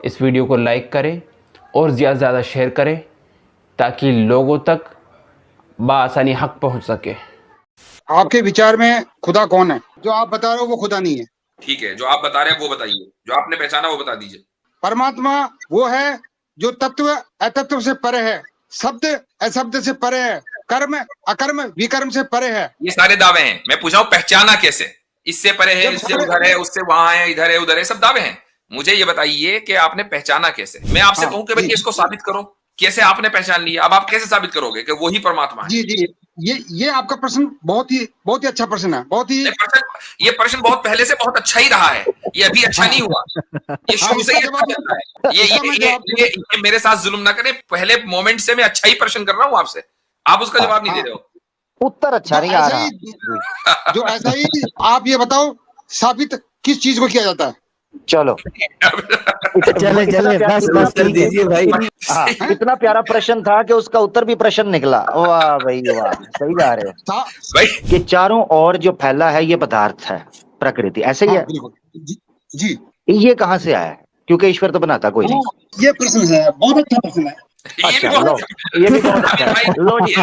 इस वीडियो को लाइक करें और ज़्यादा से ज़्यादा शेयर करें ताकि लोगों तक बआसानी हक पहुंच सके। आपके विचार में खुदा कौन है? जो आप बता रहे हो वो खुदा नहीं है। ठीक है, जो आप बता रहे हैं वो बताइए, जो आपने पहचाना वो बता दीजिए। परमात्मा वो है जो तत्व अतत्व से परे है, शब्द अशब्द से परे है, कर्म अकर्म विकर्म से परे है। ये सारे दावे हैं, मैं पूछ रहा हूं पहचाना कैसे? इससे परे है, इससे उधर है, उससे वहां है, इधर है, उधर है, सब दावे हैं। मुझे ये बताइए कि आपने पहचाना कैसे? मैं आपसे कहूं कि भाई इसको साबित करो, कैसे आपने पहचान लिया? अब आप कैसे साबित करोगे कि वही परमात्मा है? जी जी, ये आपका प्रश्न बहुत ही अच्छा प्रश्न है। बहुत ही ये प्रश्न बहुत पहले से बहुत अच्छा ही रहा है, ये अभी अच्छा नहीं हुआ, ये शुरू से ही अच्छा चल रहा है। ये मेरे साथ जुल्म ना करें, पहले मोमेंट से मैं अच्छा ही प्रश्न कर रहा हूं आपसे, आप उसका जवाब नहीं दे रहे हो। उत्तर अच्छा नहीं आ रहा। जो ऐसा ही आप ये बताओ साबित किस चीज को किया जाता है? चलो चले बस कर दीजिए भाई। हाँ, इतना प्यारा प्रश्न था कि उसका उत्तर भी प्रश्न निकला। वाह भाई वाह, सही जा रहे हो भाई। कि चारों ओर जो फैला है ये पदार्थ है, प्रकृति, ऐसे ही है। जी, ये कहाँ से आया है? क्योंकि ईश्वर तो बनाता कोई नहीं। ये प्रश्न है, बहुत अच्छा प्रश्न है। अच्छा, लो, ये भी बहुत अच्छा है। लो जी,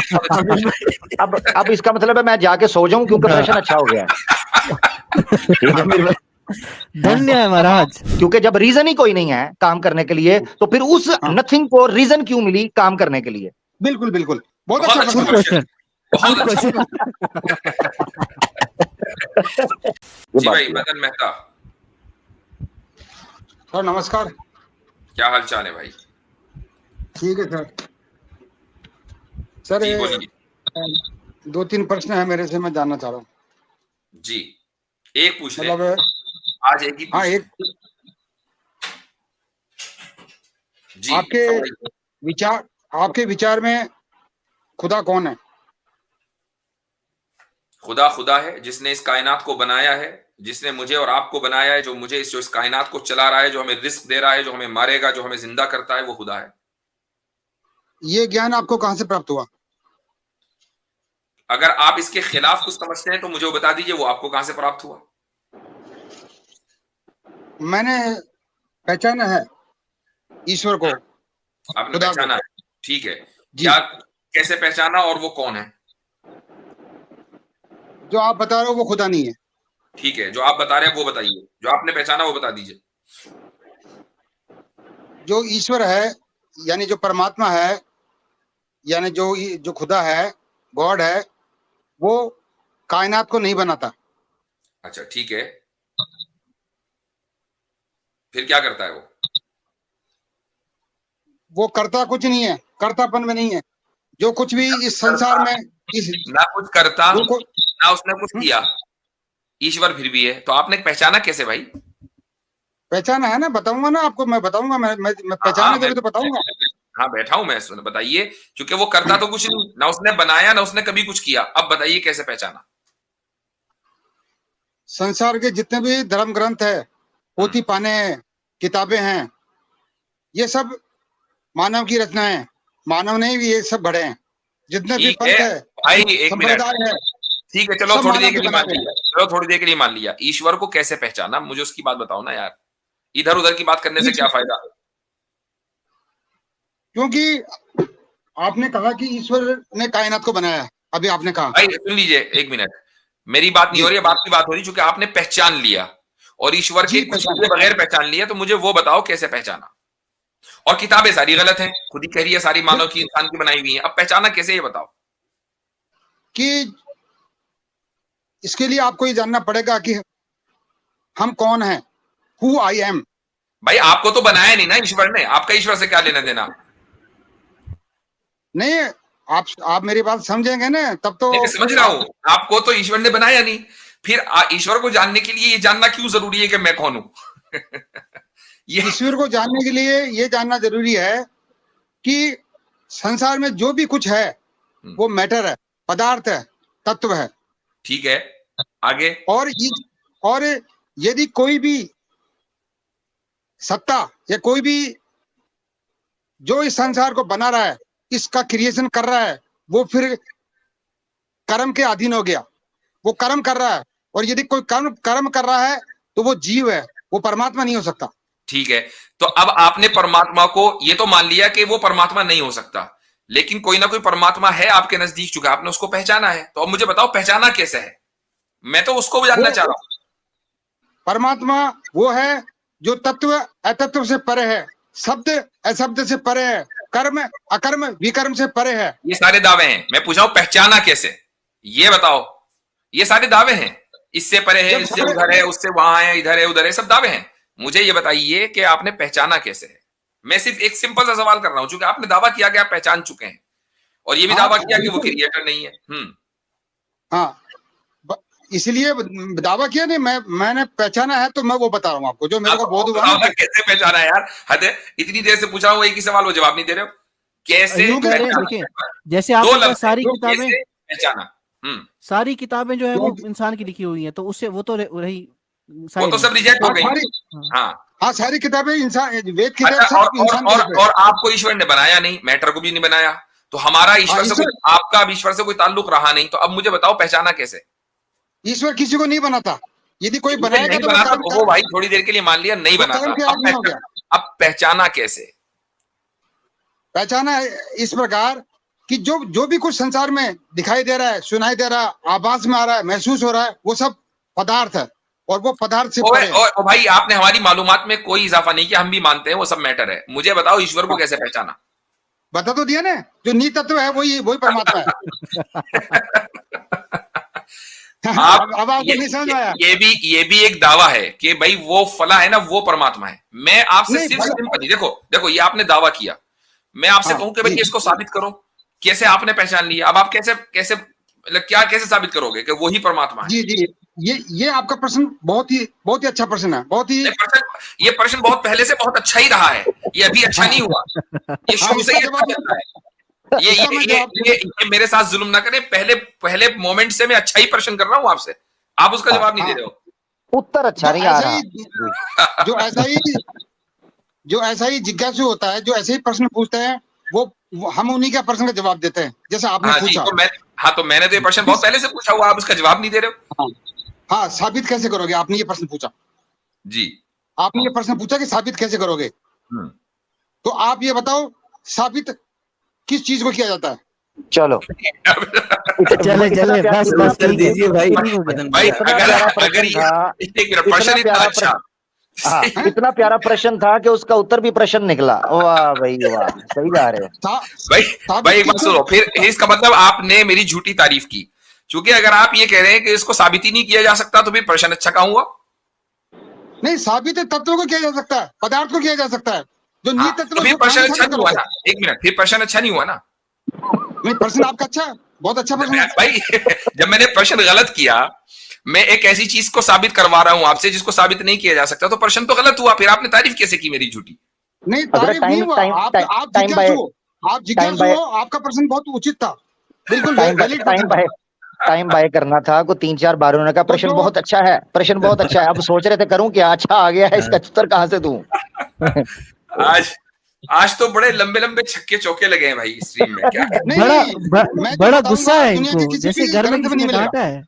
अब इसका मतलब है मैं जाके सो जाऊं क्योंकि प्रश्न अच्छा हो गया है। धन्य है महाराज। क्योंकि जब रीजन ही कोई नहीं है काम करने के लिए, तो फिर उस नथिंग को रीजन क्यों मिली काम करने के लिए? बिल्कुल बिल्कुल, बहुत अच्छा क्वेश्चन। जी भाई, मदन मेहता सर, नमस्कार। क्या हाल चाल है भाई? ठीक है सर। सर, 2-3 प्रश्न है मेरे से, मैं जानना चाह रहा हूँ। जी, एक पूछ ले। मतलब आज एक ही पूछ। हाँ, एक जी, आपके विचार में खुदा कौन है? खुदा है जिसने इस कायनात को बनाया है, जिसने मुझे और आपको बनाया है, जो मुझे इस कायनात को चला रहा है, जो हमें रिस्क दे रहा है, जो हमें मारेगा, जो हमें जिंदा करता है, वो खुदा है। ये ज्ञान आपको कहां से प्राप्त हुआ? अगर आप इसके खिलाफ कुछ समझते हैं तो मुझे वो बता दीजिए, वो आपको कहां से प्राप्त हुआ? मैंने पहचाना है ईश्वर को। आपने पहचाना है, ठीक है। जी। क्या, कैसे पहचाना और वो कौन है? जो आप बता रहे हो वो खुदा नहीं है। ठीक है, जो आप बता रहे हैं वो बताइए, जो आपने पहचाना वो बता दीजिए। जो ईश्वर है, यानी जो परमात्मा है, यानी जो खुदा है, गॉड है, वो कायनात को नहीं बनाता। अच्छा, ठीक है, फिर क्या करता है वो? वो करता कुछ नहीं है, कर्तापन में नहीं है। जो कुछ भी इस संसार में ना कुछ करता ना उसने कुछ किया, ईश्वर फिर भी है, तो आपने पहचाना कैसे भाई? पहचाना है ना, बताऊंगा ना आपको, मैं बताऊंगा। मैं पहचाने के लिए तो बताऊंगा। हाँ, बैठा हूं मैं, बताइए। क्योंकि वो करता तो कुछ नहीं, ना उसने बनाया ना उसने कभी कुछ किया। अब बताइए कैसे पहचाना? संसार के जितने भी धर्म ग्रंथ है, पोथी पाने हैं, किताबें हैं, ये सब मानव की रचना है। मानव ने भी ये सब गढ़े हैं। जितने भी पंथ है भाई, एक मिनट है, ठीक है, चलो थोड़ी देर के लिए मान लिया, चलो थोड़ी देर के लिए मान लिया। ईश्वर को कैसे पहचाना, मुझे उसकी बात बताओ ना यार। इधर उधर की बात करने से क्या फायदा? क्योंकि आपने कहा कि ईश्वर ने कायनात को बनाया। अभी आपने कहा, भाई सुन लीजिए, एक मिनट, मेरी बात नहीं हो रही है, बात की बात हो रही, क्योंकि आपने पहचान लिया और ईश्वर के कुछ बगैर पहचान लिया, तो मुझे वो बताओ कैसे पहचाना। और किताबें सारी गलत हैं, खुद ही कह रही है, सारी मानव की, इंसान की बनाई हुई है, अब पहचाना कैसे, ये बताओ। कि इसके लिए आपको ये जानना पड़ेगा कि हम कौन हैं, हु आई एम। भाई, आपको तो बनाया नहीं ना ईश्वर ने, आपका ईश्वर से क्या लेना देना? नहीं, आप मेरी बात समझेंगे ना, तब तो। मैं समझ रहा हूं, आपको तो ईश्वर ने बनाया नहीं, फिर ईश्वर को जानने के लिए ये जानना क्यों जरूरी है कि मैं कौन हूं? ईश्वर को जानने के लिए ये जानना जरूरी है कि संसार में जो भी कुछ है वो मैटर है, पदार्थ है, तत्व है। ठीक है, आगे। और यदि कोई भी सत्ता या कोई भी जो इस संसार को बना रहा है, इसका क्रिएशन कर रहा है, वो फिर कर्म के अधीन हो गया। वो कर्म कर रहा है, और यदि कोई कर्म कर रहा है तो वो जीव है, वो परमात्मा नहीं हो सकता। ठीक है, तो अब आपने परमात्मा को ये तो मान लिया कि वो परमात्मा नहीं हो सकता, लेकिन कोई ना कोई परमात्मा है आपके नजदीक, चुका आपने उसको पहचाना है, तो अब मुझे बताओ पहचाना कैसे है? मैं तो उसको जानना चाह रहा हूं। परमात्मा वो है जो तत्व अतत्व से परे है, शब्द अशब्द से परे है, कर्म अकर्म विकर्म से परे है। ये सारे दावे हैं, मैं पूछा हूं पहचाना कैसे, ये बताओ। ये सारे दावे हैं, इससे परे है, इससे उधर है, उससे वहां है, इधर है, उधर है, सब दावे हैं। मुझे ये बताइए कि आपने पहचाना कैसे है? मैं सिर्फ एक सिंपल सा सवाल कर रहा हूं, क्योंकि आपने दावा किया कि आप पहचान चुके हैं, और ये भी दावा किया कि वो क्रिएटर नहीं है। हाँ, इसलिए दावा किया नहीं, मैंने पहचाना है, तो मैं वो बता रहा हूँ आपको जो मेरे को बोध हुआ। कैसे पहचाना है यार? हद है, इतनी देर से पूछा हूँ एक ही सवाल, वो जवाब नहीं दे रहे हो। कैसे देखिए, जैसे आपने सारी किताबें पहचाना, सारी किताबें जो है वो इंसान की लिखी हुई हैं, तो उससे वो तो रही, वो तो सब रिजेक्ट हो गई। हाँ, सारी किताबें इंसान, वेद की और आपको ईश्वर ने बनाया नहीं, मैटर को भी नहीं बनाया, तो हमारा ईश्वर से आपका ईश्वर से कोई ताल्लुक रहा नहीं, तो अब मुझे बताओ पहचाना कैसे? ईश्वर किसी को नहीं बनाता, यदि कोई बनाएगा तो बना, तो वो भाई थोड़ी देर के लिए मान लिया नहीं बनाता, अब पहचाना कैसे? पहचाना इस प्रकार कि जो भी कुछ संसार में दिखाई दे रहा है, सुनाई दे रहा है, आवाज में आ रहा है, महसूस हो रहा है, वो सब पदार्थ है, और वो पदार्थ से और भाई आपने हमारी मालूमात में कोई इजाफा नहीं किया, हम भी मानते हैं वो सब मैटर है। मुझे बताओ ईश्वर को कैसे पहचाना? बता तो दिया ना, जो नी तत्व है वही परमात्मा है। अब ये भी एक दावा है कि भाई वो फला है ना, वो परमात्मा है। मैं आपसे सिर्फ सिंपल, देखो ये आपने दावा किया, मैं आपसे कहूं कि भाई इसको साबित करो, कैसे आपने पहचान लिया? अब आप कैसे मतलब क्या कैसे साबित करोगे कि वही परमात्मा है? जी, ये आपका प्रश्न बहुत ही अच्छा प्रश्न है, बहुत ही ये प्रश्न बहुत पहले से बहुत अच्छा ही रहा है, ये अभी अच्छा नहीं हुआ, ये शुरू से ही अच्छा चल रहा है। ये मेरे साथ जुल्म ना करें, पहले मोमेंट से मैं अच्छा ही प्रश्न कर रहा हूं आपसे, आप उसका जवाब नहीं दे रहे हो। उत्तर अच्छा नहीं आ रहा। जो ऐसा ही जिज्ञासु होता है, जो ऐसे ही प्रश्न पूछते हैं, वो हम उन्हीं का प्रश्न का जवाब देते हैं, जैसे आपने पूछा। तो मैंने तो ये प्रश्न बहुत पहले से पूछा हुआ, आप उसका जवाब नहीं दे रहे हो। हाँ, साबित कैसे करोगे? आपने ये प्रश्न पूछा जी, आपने ये प्रश्न पूछा कि साबित कैसे करोगे, तो आप ये बताओ साबित किस चीज को किया जाता है? चलो चले बस कर दीजिए भाई। अगर ये प्रश्न इतना अच्छा, इतना प्यारा प्रश्न था कि उसका उत्तर भी प्रश्न निकला। वाह भाई वाह, सही जा रहे हो भाई। एक बात सुनो, फिर इसका मतलब आपने मेरी झूठी तारीफ की, क्योंकि अगर आप ये कह रहे हैं कि इसको साबित ही नहीं किया जा सकता, तो फिर प्रश्न अच्छा कहाँ हुआ? नहीं, साबित तत्व को किया जा सकता है, पदार्थ को किया जा सकता है, जो नी तत्व। फिर प्रश्न अच्छा नहीं हुआ ना, एक मिनट, फिर प्रश्न अच्छा नहीं हुआ ना? नहीं, प्रश्न आपका अच्छा है, बहुत अच्छा प्रश्न है भाई। जब मैंने प्रश्न गलत किया, मैं एक ऐसी चीज को साबित करवा रहा हूं आपसे जिसको साबित नहीं किया जा सकता, तो प्रश्न तो गलत हुआ, फिर आपने तारीफ कैसे की मेरी झूठी? नहीं, तारीफ नहीं हुआ, आप जिज्ञासु हो, आपका प्रश्न बहुत उचित था, बिल्कुल टाइम बाय करना था को 3-4 बार उन्होंने कहा प्रश्न बहुत अच्छा है, प्रश्न बहुत अच्छा है। अब सोच रहे थे करूं क्या, अच्छा आ गया है, इसका उत्तर कहां से दूं? आज तो बड़े लंबे लंबे छक्के चौके लगे हैं भाई स्ट्रीम में। क्या बड़ा गुस्सा है इनको, जैसे घर में किसी ने डांटा है।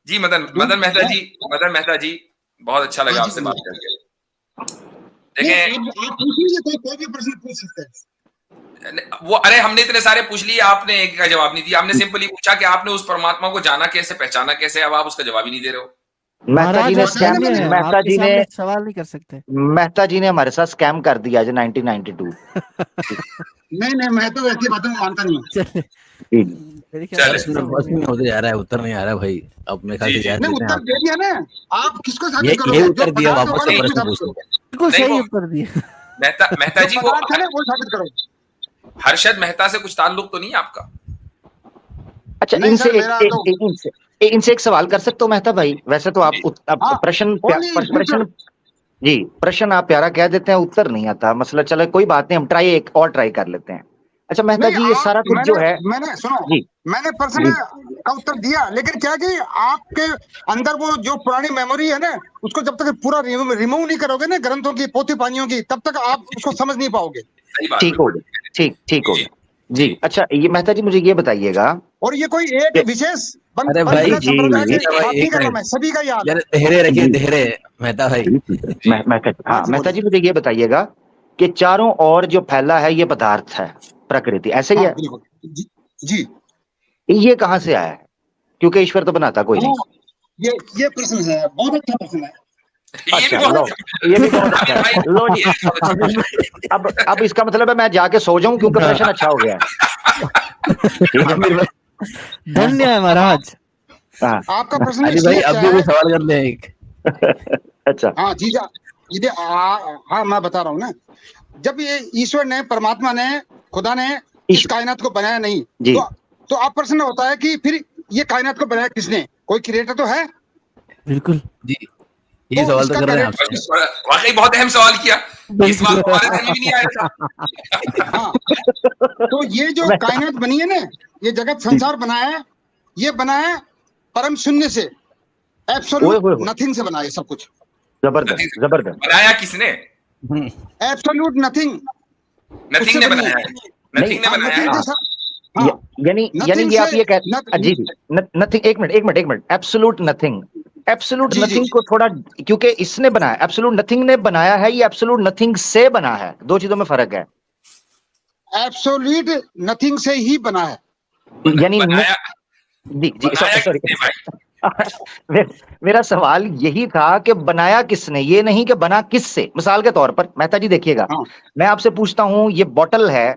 जी मदन मेहता जी बहुत अच्छा लगा आपसे बात करके। देखें, कोई भी प्रश्न पूछ सकते हैं वो, अरे हमने इतने सारे पूछ लिए, आपने एक का जवाब नहीं दिया। आपने सिंपली पूछा कि आपने उस परमात्मा को जाना कैसे, पहचाना कैसे, अब आप उसका जवाब ही नहीं दे रहे हो। मेहता जी ने सवाल नहीं कर सकते। मेहता जी ने हमारे साथ स्कैम कर दिया आज 1992। नहीं, मैं तो ऐसी बातों में मानता नहीं हूँ। होते जा रहा है, उत्तर नहीं आ रहा भाई। अब मैं उत्तर दे दिया ना, आप किसको साबित करोगे? ये उत्तर दिया, वापस बिल्कुल सही उत्तर दिया। मेहता जी को वो साबित करो। हर्षद मेहता से कुछ ताल्लुक तो नहीं आपका? अच्छा, इनसे एक सवाल कर सकते हो मेहता भाई? वैसे तो आप प्रश्न जी, प्रश्न आप प्यारा कह देते हैं, उत्तर नहीं आता मसला। चलो कोई बात नहीं, हम एक और ट्राई कर लेते हैं। अच्छा मेहता जी, ये सारा कुछ जो है, मैंने प्रश्न का उत्तर दिया, लेकिन क्या कि आपके अंदर वो जो पुरानी मेमोरी है ना, उसको जब तक पूरा रिमूव नहीं करोगे ना, ग्रंथों की, पोथी पानियों की, तब तक आप उसको समझ नहीं पाओगे। ठीक हो गया, ठीक हो गया जी। अच्छा ये मेहता जी मुझे ये बताइएगा, और ये कोई एक विशेष अरे भाई बंद जी, संप्रदाय के भाई, बात नहीं एक कर रहा मिनट। मैं, सभी का याद यार धैर्य रखिए, धैर्य मेहता भाई। मेहता जी मुझे ये बताइएगा कि चारों ओर जो फैला है ये पदार्थ है, प्रकृति, ऐसे ही हाँ है? बिल्कुल जी ये कहाँ से आया है? क्योंकि ईश्वर तो बनाता कोई नहीं। हाँ, ये प्रश्न है, बहुत अच्छा प्रश्न है। ये भी अच्छा, लो, बहुत ये भी बहुत अच्छा है। लो जी, अब इसका मतलब है मैं जाके सो जाऊं क्योंकि प्रश्न अच्छा हो गया है। ठीक है आमिर भाई, धन्य है महाराज। हाँ आपका प्रश्न अली भाई इसलिए अब अच्छा भी है। कोई सवाल कर ले एक। अच्छा, हाँ जी ये हाँ मैं बता रहा हूँ ना, जब ये ईश्वर ने, परमात्मा ने, खुदा ने इस कायनात को बनाया नहीं, जी। तो अब प्रश्न होता है कि फिर ये कायनात को बनाया किसने? कोई क्रिएटर तो है। बिल्कुल जी, ये तो सवाल तो इसका कर रहे हैं correct- आपसे। वाकई बहुत अहम सवाल किया, इस बात को हमारे ध्यान में भी नहीं आया था। हाँ तो ये जो कायनात बनी है ना, ये जगत संसार बनाया है, ये बना है परम शून्य से, ओए एब्सोल्यूट होए होए। नथिंग से बना है सब कुछ। जबरदस्त जबरदस्त। बनाया किसने? एब्सोल्यूट नथिंग, नथिंग ने बनाया है, नथिंग ने बनाया है। यानी Nothing ये आप से- ये कह जी नथिंग, एक मिनट, एब्सोल्यूट नथिंग, एब्सोल्यूट जी, जी। नथिंग को थोड़ा, क्योंकि इसने बनाया, एब्सोल्यूट नथिंग ने बनाया है, ये एब्सोल्यूट नथिंग से बना है, दो चीजों में फर्क है। एब्सोल्यूट नथिंग से ही बना है। यानी बनाया जी बनाया सॉरी किसने भाई? मेरा सवाल यही था कि बनाया किसने, ये नहीं कि बना किससे। मिसाल के तौर पर मेहता जी देखिएगा, हाँ। मैं आपसे पूछता हूं ये बोतल है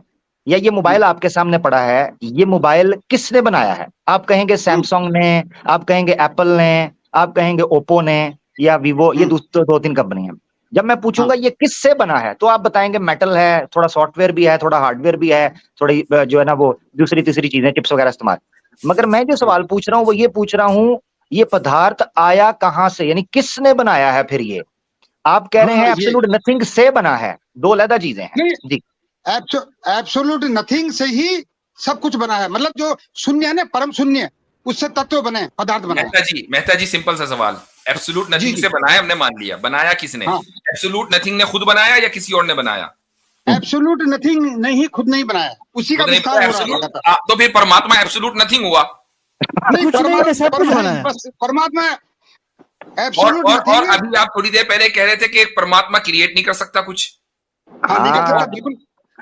या ये मोबाइल आपके सामने पड़ा है, ये मोबाइल किसने बनाया है? आप कहेंगे सैमसंग ने, आप कहेंगे एप्पल ने, आप कहेंगे ओप्पो ने या वीवो, ये दो तीन कंपनी है। जब मैं पूछूंगा ये किससे बना है तो आप बताएंगे मेटल है, थोड़ा सॉफ्टवेयर भी है, थोड़ा हार्डवेयर भी है, थोड़ी जो है ना वो दूसरी तीसरी चीजें, चिप्स वगैरह इस्तेमाल। मगर मैं जो सवाल पूछ रहा हूँ वो ये पूछ रहा हूँ, ये पदार्थ आया कहां से, यानी किसने बनाया है? फिर ये आप कह रहे हैं एब्सोल्यूट नथिंग से बना है, दो अलग चीजें हैं जी। एब्सोल्यूट नथिंग से ही सब कुछ बना है, मतलब जो शून्य है ना, परम शून्य, उससे तत्व बने, पदार्थ बने। मेहता जी सिंपल सा सवाल, एब्सोल्यूट नथिंग जी। से बनाया, हमने मान लिया, बनाया किसने? हाँ। एब्सोल्यूट नथिंग ने खुद बनाया या किसी और ने बनाया? एब्सोल्यूट नथिंग ने ही खुद नहीं बनाया, उसी का खुद नहीं विस्तार बनाया, हो रहा है absolute- लगातार। तो फिर परमात्मा एब्सोल्यूट नथिंग हुआ। नहीं, कुछ नहीं है, सब कुछ बना है। परमात्मा और एब्सोल्यूट और नथिंग है। अभी आप थोड़ी देर पहले कह रहे थे कि एक परमात्मा क्रिएट नहीं कर सकता कुछ, हाँ, नहीं कर सकता, बिल्कुल।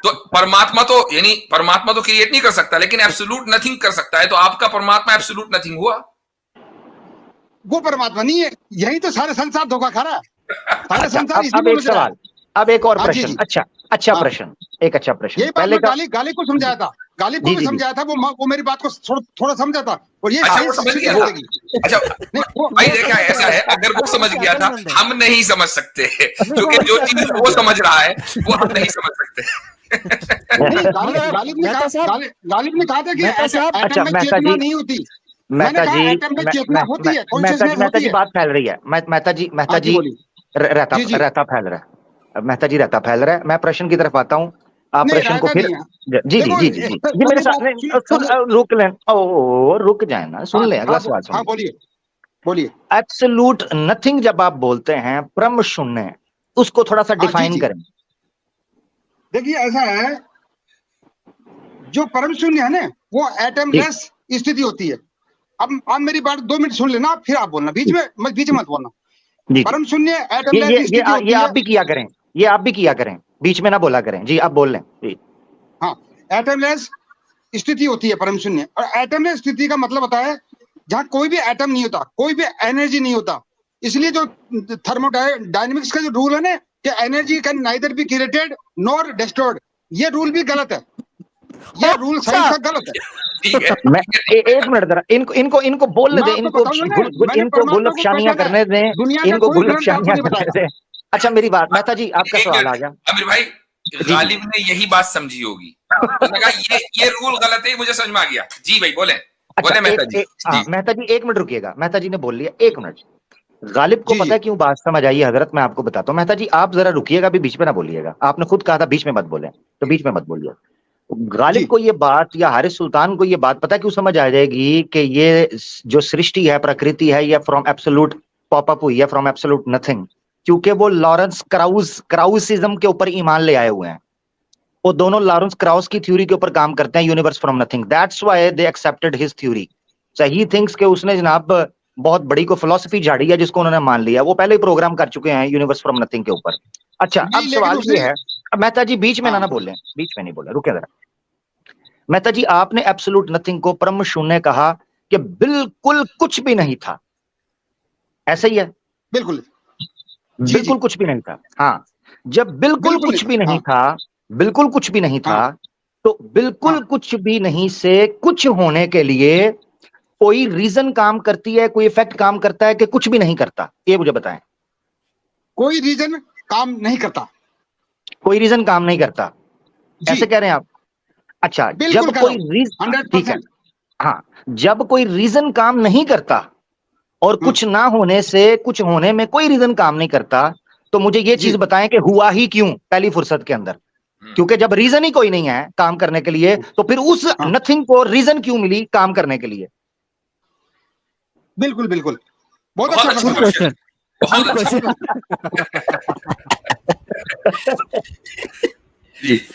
तो परमात्मा तो क्रिएट नहीं कर सकता, लेकिन एब्सोल्यूट नथिंग कर सकता है, तो आपका परमात्मा एब्सोल्यूट नथिंग हुआ। वो परमात्मा नहीं है, यही तो सारे संसार धोखा खा रहा है, सारे संसार इसी अब में एक उलझ रहा है। सवाल, अब एक और हाँ, जी, प्रश्न, जी। अच्छा हाँ। प्रश्न, एक अच्छा प्रश्न यही बात पहले मैं गाली को समझाया था, गाली को जी, भी जी, समझाया था, वो मेरी बात को थोड़ा समझा था, और ये अच्छा, सही वो समझ स्वीकृति गया था। देगी। अच्छा नहीं, भाई देखा ऐसा है, अगर वो समझ गया था, हम नहीं समझ सकते, क्योंकि जो चीज वो समझ रहा है वो हम नहीं समझ सकते। नहीं, गालिब ने कहा था कि एटम में मेहता चेतना जी, नहीं होती। मेहता मैंने कहा जी, एटम में चेतना होती है, कॉन्शियसनेस मेहता होती जी है। बात फैल रही है, मेहता जी हाँ जी, बोलिए। रहता जी, जी। रहता फैल रहा है, मेहता जी रहता फैल रहा है। मैं प्रश्न की तरफ आता हूँ, आप नहीं, प्रश्न को रहता फिर नहीं है। जी देखो, जी मेरे साथ रुक लें, ओ रुक जाए ना, सुन ले अगला सवाल हाँ, सुन। बोलिए। एब्सोल्यूट नथिंग जब आप बोलते हैं, परम शून्य, उसको थोड़ा सा हाँ, डिफाइन जी। करें। देखिए ऐसा है, जो परम शून्य है ना, वो एटमलेस स्थिति होती है। अब आप मेरी बात 2 मिनट सुन लेना, फिर आप बोलना, बीच में मत बोलना। जी परम शून्य एटमलेस स्थिति होती ये है। आप भी किया करें, ये आप भी किया करें, बीच में ना बोला करें जी, आप बोल लें जी। हाँ, एटमलेस स्थिति होती है परम शून्य, और एटमलेस स्थिति का मतलब होता है जहां कोई भी एटम नहीं होता, कोई भी एनर्जी नहीं होता। इसलिए जो थर्मोडायनेमिक्स का जो रूल है ना, कि energy can neither be created nor destroyed, ये रूल भी गलत है, ये रूल साइंस का गलत है। ठीक है, मैं एक मिनट जरा इनको बोलने दें, इनको गुलफशानियां करने दें, इनको गुलफशानियां करने दें। अच्छा मेरी बात, मेहता जी आपका सवाल आ गया। आमिर भाई, गालिब ने यही बात समझी होगी, लगा ये रूल गलत है, मुझे समझ में आ गया। जी भाई बोले मेहता जी। मेहता जी 1 मिनट रुकिएगा, मेहता जी ने बोल लिया, 1 मिनट। गालिब को पता है क्यों बात समझ आई है हजरत, मैं आपको बताता हूँ। मेहता जी आप जरा रुकिएगा, भी बीच में ना बोलिएगा, आपने खुद कहा था बीच में मत बोले, तो बीच में मत बोलिए। गालिब को ये बात या हारिस सुल्तान को ये बात पता क्यों समझ आ जाएगी कि ये जो सृष्टि है, प्रकृति है, ये फ्रॉम एब्सोल्यूट पॉप अप हुई है, फ्रॉम एब्सोल्यूट नथिंग, क्योंकि वो लॉरेंस क्राउसिज्म के ऊपर ईमान ले आए हुए हैं। वो दोनों लॉरेंस क्राउस की थ्योरी के ऊपर काम करते हैं, universe from nothing, that's why they accepted his theory. सही थिंग्स के उसने जनाब बहुत बड़ी को फिलॉसफी झाड़ी है जिसको उन्होंने मान लिया। वो पहले ही प्रोग्राम कर चुके हैं यूनिवर्स फ्रॉम नथिंग के ऊपर। अच्छा, अब नहीं, लेकिन सवाल उसने ये है, अब मेहता जी बीच में ना बोले, बीच में नहीं बोले, रुके जरा। मेहता जी, आपने एब्सोल्यूट नथिंग को परम शून्य कहा कि बिल्कुल कुछ भी नहीं था, ऐसा ही है? बिल्कुल बिल्कुल कुछ भी नहीं था। हाँ, जब बिल्कुल कुछ भी नहीं था, बिल्कुल कुछ भी नहीं था, तो बिल्कुल कुछ भी नहीं से कुछ होने के लिए कोई रीजन काम करती है, कोई इफेक्ट काम करता है कि कुछ भी नहीं करता? ये मुझे बताएं। कोई रीजन काम नहीं करता, कोई रीजन काम नहीं करता, ऐसे कह रहे हैं आप? अच्छा, जब कोई रीजन, ठीक है, हाँ, जब कोई रीजन काम नहीं करता और कुछ ना होने से कुछ होने में कोई रीजन काम नहीं करता, तो मुझे ये चीज बताएं कि हुआ ही क्यों पहली फुर्सत के अंदर? क्योंकि जब रीजन ही कोई नहीं है काम करने के लिए, तो फिर उस नथिंग को रीजन क्यों मिली काम करने के लिए? बिल्कुल बिल्कुल, बहुत अच्छा क्वेश्चन, बहुत अच्छा।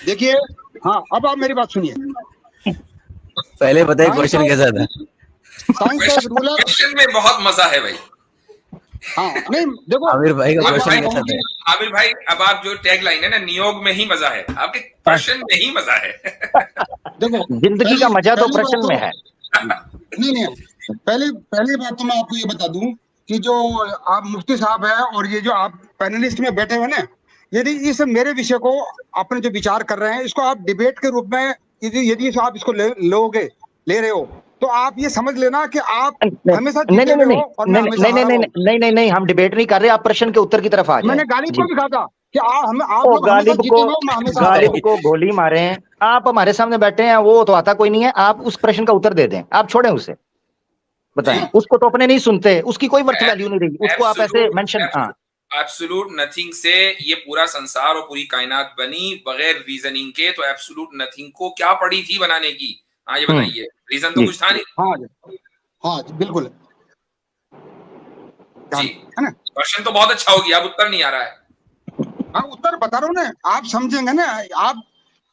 देखिए, हाँ, अब आप मेरी बात सुनिए। पहले बताइए क्वेश्चन कैसा था? साइंस का रूल है, क्वेश्चन में बहुत मजा है भाई। हाँ, नहीं देखो, आमिर भाई का अब क्वेश्चन भाई, कैसा था? आमिर भाई, अब आप जो टैग लाइन है ना, नियोग में ही मजा है, आपके प्रश्न में ही मजा है। देखो, जिंदगी का मजा तो पहली प्रश्न बात में है। नहीं, पहली बात तो मैं आपको ये बता दूं कि जो आप मुफ्ती साहब है और ये जो आप पैनलिस्ट में बैठे हुए ना, यदि इस मेरे विषय को अपने जो विचार कर रहे हैं, इसको आप डिबेट के रूप में यदि आप इसको ले रहे हो, तो आप ये समझ लेना कि आप हमेशा जीते हुए हो और मैं हमेशा हारा हूं। नहीं, हम डिबेट नहीं कर रहे, आप प्रश्न के उत्तर की तरफ आ जाए। मैंने गालिब को भी कहा था कि आप लोग हमेशा जीते हुए हो, मैं हमेशा हारा गालिब हूं। को गोली मारे हैं, आप हमारे सामने बैठे हैं, वो तो आता कोई नहीं है, आप उस प्रश्न का उत्तर दे दें, आप छोड़ें उसे, बताएं। उसको तो अपने नहीं सुनते, उसकी कोई वर्थ वैल्यू नहीं रही, उसको आप ऐसे मेंशन। हाँ, एब्सोल्यूट नथिंग से ये पूरा संसार और पूरी कायनात बनी बगैर रीजनिंग के, तो एब्सोल्यूट नथिंग को क्या पड़ी थी बनाने की? हाँ, ये बताइए, रीजन तो कुछ था नहीं। हाँ, बिल्कुल जी, है ना? क्वेश्चन तो बहुत अच्छा हो गया, अब उत्तर नहीं आ रहा है। हाँ, उत्तर बता रहा हूँ ना, आप समझेंगे ना।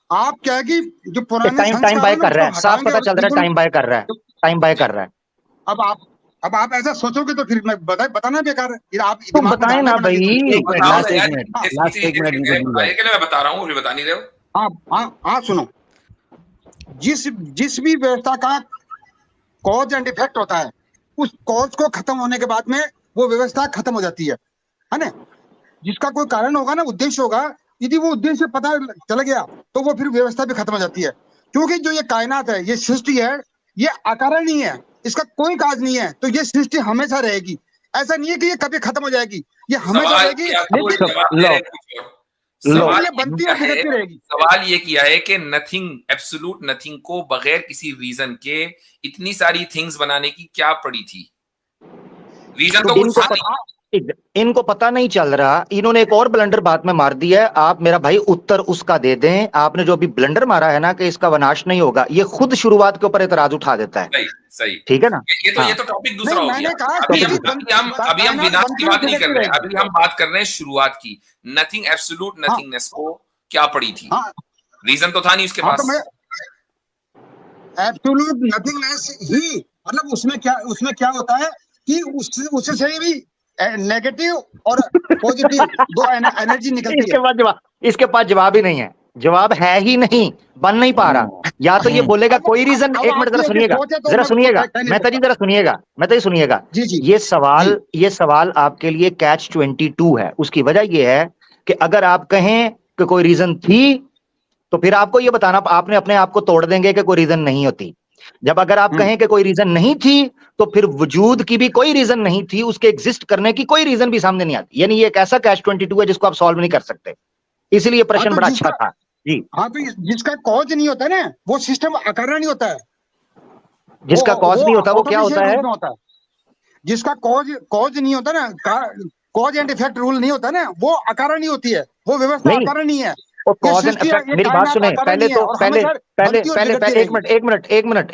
आप क्या है कि जो पुराने टाइम बाय कर रहा है, साफ पता चल रहा है, टाइम बाय कर रहा है, टाइम बाय कर रहा है। अब आप ऐसा सोचोगे तो फिर मैं बताना बेकार है। फिर आप तुम बताएं ना भाई। लास्ट एक मिनट मैं बता रहा हूँ, फिर बता नहीं रहे हो। हाँ, सुनो, जिस भी व्यवस्था का कॉज एंड इफेक्ट होता है, उस कॉज को खत्म होने के बाद में वो व्यवस्था खत्म हो जाती है ना? जिसका कोई कारण होगा ना, उद्देश्य होगा, यदि वो उद्देश्य पता चल गया तो वो फिर व्यवस्था भी खत्म हो जाती है। क्योंकि जो ये कायनात है, ये सृष्टि है, ये अकारणीय है, इसका कोई काज नहीं है, तो ये सृष्टि हमेशा रहेगी। ऐसा नहीं है कि ये कभी खत्म हो जाएगी, ये हमेशा रहेगी। सवाल ये किया है कि नथिंग, एब्सोल्यूट नथिंग को बगैर किसी रीजन के इतनी सारी थिंग्स बनाने की क्या पड़ी थी? रीजन तो कुछ था नहीं। इनको पता नहीं चल रहा, इन्होंने एक और ब्लंडर बात में मार दी है। आप मेरा भाई उत्तर उसका दे दें। आपने जो अभी ब्लंडर मारा है ना कि इसका विनाश नहीं होगा, ये खुद शुरुआत के ऊपर एतराज उठा देता है। सही, ठीक है ना? ये तो टॉपिक दूसरा हो गया। अभी हम विनाश की बात नहीं कर रहे, अभी हम बात कर रहे हैं शुरुआत की। नथिंग, एब्सोल्यूट नथिंगनेस को क्या पड़ी थी? रीजन तो था नहीं उसके पास। एब्सोल्यूट नथिंगनेस ही, मतलब उसमें क्या होता है कि उससे भी नेगेटिव और पॉजिटिव दो एनर्जी निकलती है। इसके पास जवाब ही नहीं है, जवाब है ही नहीं, बन नहीं पा रहा। या तो ये बोलेगा कोई रीजन। एक मिनट जरा सुनिएगा, मेहता जी जरा सुनिएगा। ये सवाल आपके लिए कैच 22 है। उसकी वजह ये है कि अगर आप कहें कि कोई रीजन थी, तो फिर आपको ये बताना, आपने अपने आप को तोड़ देंगे कि कोई रीजन नहीं होती। जब अगर आप कहें कि कोई रीजन नहीं थी, तो फिर वजूद की भी कोई रीजन नहीं थी, उसके एग्जिस्ट करने की कोई रीजन भी सामने नहीं आती। यानी ये एक ऐसा कैच 22 है जिसको आप सॉल्व नहीं कर सकते। इसलिए प्रश्न बड़ा अच्छा था जी। हाँ, तो जिसका कॉज नहीं होता ना, वो सिस्टम अकारण नहीं होता है। जिसका कॉज नहीं होता वो क्या होता है? जिसका कॉज नहीं होता ना, कॉज एंड इफेक्ट रूल नहीं होता ना, वो अकारण नहीं होती है, वो व्यवस्था अकारण नहीं है। कॉज एंड इफेक्ट, मेरी बात सुने, पहले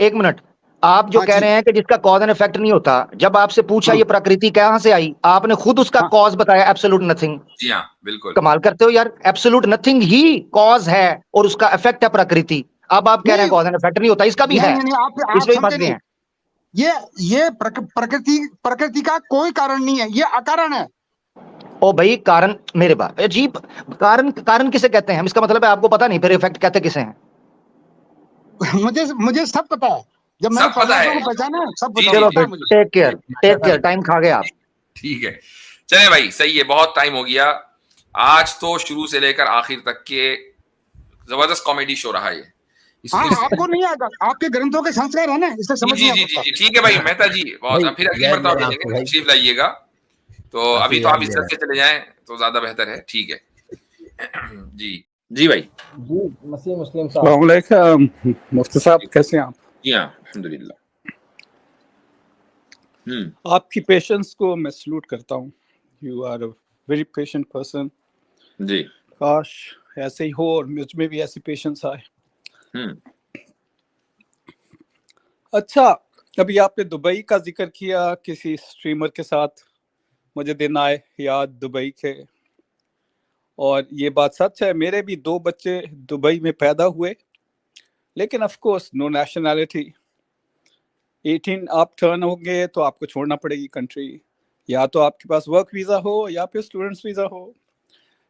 एक मिनट। आप जो कह रहे हैं कि जिसका कॉज एंड इफेक्ट नहीं होता, जब आपसे पूछा ये प्रकृति कहां से आई, आपने खुद उसका कॉज बताया, एब्सोल्यूट नथिंग। जी हाँ, बिल्कुल कमाल करते हो यार। एब्सोल्यूट नथिंग ही कॉज है और उसका इफेक्ट है प्रकृति। अब आप कह रहे हैं कॉज एंड इफेक्ट नहीं होता, इसका भी है, इसलिए बात नहीं है। ये प्रकृति का कोई कारण नहीं है, ये अकारण है। ओ भाई, कारण मेरे बाप अजीब, कारण किसे कहते हैं हम? इसका मतलब है आपको पता नहीं, फिर इफेक्ट कहते किसे हैं? मुझे सब पता है, जब मैंने सब पता है। को पहचाना सब जी, पता चलो है फिर, मुझे। टेक केयर, टाइम खा गए आप। ठीक है, चले भाई, सही है, बहुत टाइम हो गया आज तो। शुरू से लेकर आखिर तक के जबरदस्त कॉमेडी शो रहा है। हाँ, आपको नहीं आएगा, आपके ग्रंथों के संस्कार है ना, इससे समझ जी नहीं जी आता। जी जी, ठीक है भाई मेहता जी, बहुत भाई, फिर अगली याद मरतबा मेरा भेजेंगे, आपको भाई। तशरीफ लाइएगा। तो आपसे अभी तो याद आप इस मेरा। से चले जाएं तो ज्यादा बेहतर है। ठीक है जी जी भाई। जी मसीह मुस्लिम साहब, मुफ्ती साहब कैसे हैं आप? जी हाँ, अल्हम्दुलिल्लाह। आपकी पेशेंस को मैं सल्यूट करता हूँ। You are a very patient person. जी। काश ऐसे ही हो और मुझ में भी ऐसी पेशेंस आए। अच्छा, अभी आपने दुबई का जिक्र किया, किसी स्ट्रीमर के साथ मुझे दिन आए याद दुबई के, और ये बात सच है, मेरे भी 2 बच्चे दुबई में पैदा हुए, लेकिन ऑफ कोर्स नो नेशनैलिटी। 18 आप टर्न होंगे तो आपको छोड़ना पड़ेगी कंट्री, या तो आपके पास वर्क वीजा हो या फिर स्टूडेंट्स वीजा हो।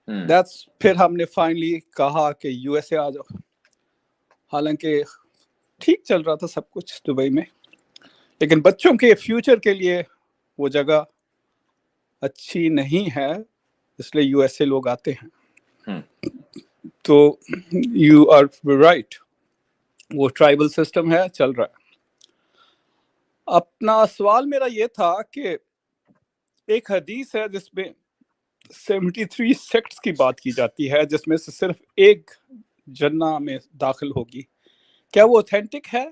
दैट्स फिर हमने फाइनली कहा कि यूएसए आ जाओ। हालांकि ठीक चल रहा था सब कुछ दुबई में, लेकिन बच्चों के फ्यूचर के लिए वो जगह अच्छी नहीं है, इसलिए यूएसए लोग आते हैं। तो यू आर राइट, वो ट्राइबल सिस्टम है, चल रहा है। अपना सवाल मेरा ये था कि एक हदीस है जिसमें 73 सेक्ट्स की बात की जाती है, जिसमें से सिर्फ एक जन्नत में दाखिल होगी, क्या वो ऑथेंटिक है?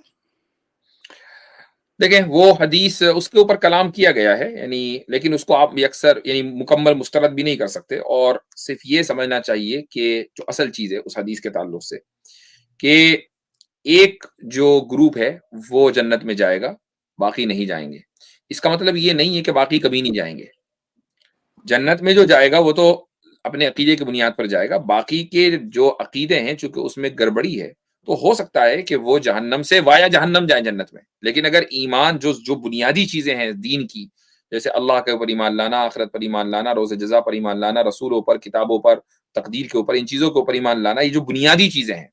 देखें, वो हदीस उसके ऊपर कलाम किया गया है, यानी, लेकिन उसको आप अक्सर यानी मुकम्मल मुस्तरद भी नहीं कर सकते। और सिर्फ ये समझना चाहिए कि जो असल चीज है उस हदीस के ताल्लुक से, कि एक जो ग्रुप है वो जन्नत में जाएगा, बाकी नहीं जाएंगे। इसका मतलब ये नहीं है कि बाकी कभी नहीं जाएंगे। जन्नत में जो जाएगा वो तो अपने अकीदे की बुनियाद पर जाएगा, बाकी के जो अकीदे हैं चूंकि उसमें गड़बड़ी है, तो हो सकता है कि वो जहन्नम से वाया जहन्नम जाए जन्नत में। लेकिन अगर ईमान जो बुनियादी चीजें हैं दीन की, जैसे अल्लाह के ऊपर ईमान लाना, आखिरत पर ईमान लाना, रोज़े जज़ा पर ईमान लाना, रसूलों पर, किताबों पर, तकदीर के ऊपर, इन चीजों के ऊपर ईमान लाना, ये जो बुनियादी चीजें हैं,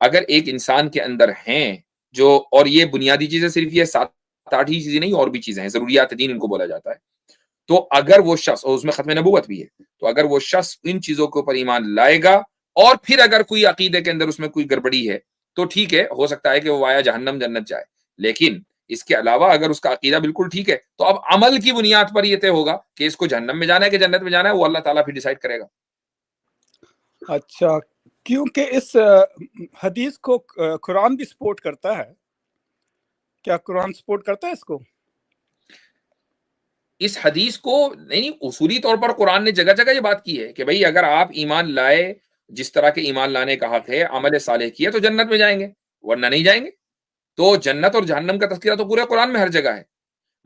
अगर एक इंसान के अंदर हैं जो, और ये बुनियादी चीजें सिर्फ ये 7-8 ही चीजें नहीं, और भी चीजें हैं, जरूरियात दीन इनको बोला जाता है। तो अगर वो शख्स, और उसमें खत्म नबूवत भी है, तो अगर वो शख्स इन चीजों के ऊपर ईमान लाएगा, और फिर अगर कोई अकीदे के अंदर उसमें कोई गड़बड़ी है, तो ठीक है, हो सकता है कि वो वाया जहन्नम जन्नत जाए। लेकिन इसके अलावा अगर उसका अकीदा बिल्कुल ठीक है, तो अब अमल की बुनियाद पर यह तय होगा कि इसको जहन्नम में जाना है कि जन्नत में जाना है, वो अल्लाह ताला फिर डिसाइड करेगा। अच्छा, क्योंकि इस हदीस को कुरान भी सपोर्ट करता है, क्या कुरान सपोर्ट करता है इसको? इस हदीस को नहीं, उसूली तौर पर कुरान ने जगह जगह ये बात की है कि भाई अगर आप ईमान लाए, जिस तरह के ईमान लाने का हक है, अमल सालेह किया, तो जन्नत में जाएंगे, वरना नहीं जाएंगे। तो जन्नत और जहन्नम का तज़किरा तो पूरे कुरान में हर जगह है।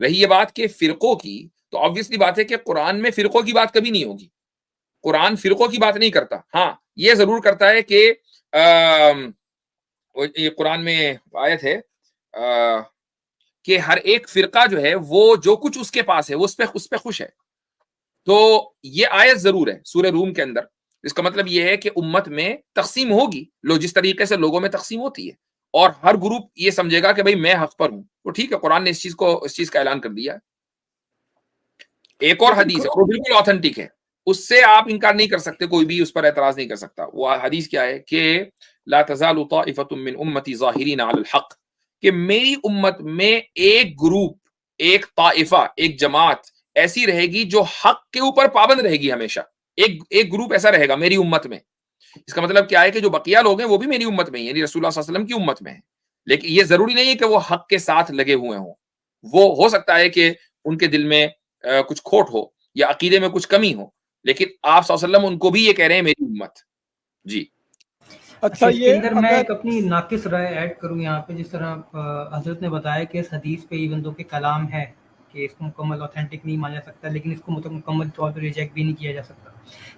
रही ये बात कि फिरकों की, तो ऑब्वियसली बात है कि कुरान में फिरकों की बात कभी नहीं होगी। कुरान फिरकों की बात नहीं करता। हाँ, ये जरूर करता है कि ये कुरान में आयत है कि हर एक फिरका जो है वो जो कुछ उसके पास है वो उस पे खुश है। तो ये आयत जरूर है सूरह रूम के अंदर। इसका मतलब ये है कि उम्मत में तकसीम होगी, लो जिस तरीके से लोगों में तकसीम होती है, और हर ग्रुप ये समझेगा कि भाई मैं हक पर हूं। तो ठीक है, कुरान ने इस चीज का ऐलान कर दिया है। एक और हदीस है, वो बिल्कुल ऑथेंटिक है, उससे आप इनकार नहीं कर सकते, कोई भी उस पर एतराज नहीं कर सकता। वो हदीस क्या है कि ला तज़ालु ताइफतुम मिन उम्मती ज़ाहिरीन अलल हक़, कि मेरी उम्मत में एक ग्रुप, एक ताइफा, एक जमात ऐसी रहेगी जो हक के ऊपर पाबंद रहेगी हमेशा। एक ग्रुप ऐसा रहेगा मेरी उम्मत में। इसका मतलब क्या है कि जो बकिया लोग हैं वो भी मेरी उम्मत में ही, यानी रसूलुल्लाह सल्लल्लाहु अलैहि वसल्लम की उम्मत में है। लेकिन ये जरूरी नहीं है कि वो हक के साथ लगे हुए हों। वो हो सकता है कि उनके दिल में कुछ खोट हो या अकीदे में कुछ कमी हो, लेकिन आप सल्लल्लाहु अलैहि वसल्लम उनको भी ये कह रहे हैं मेरी उम्मत। जी अच्छा, ये अंदर मैं एक अपनी नाकिस राय ऐड करूं यहाँ पे, जिस तरह हजरत ने बताया कि इस हदीस पे इवन दो के कलाम है कि इसको मुकम्मल ऑथेंटिक नहीं माना जा सकता, लेकिन इसको मुकम्मल तौर पर रिजेक्ट भी नहीं किया जा सकता।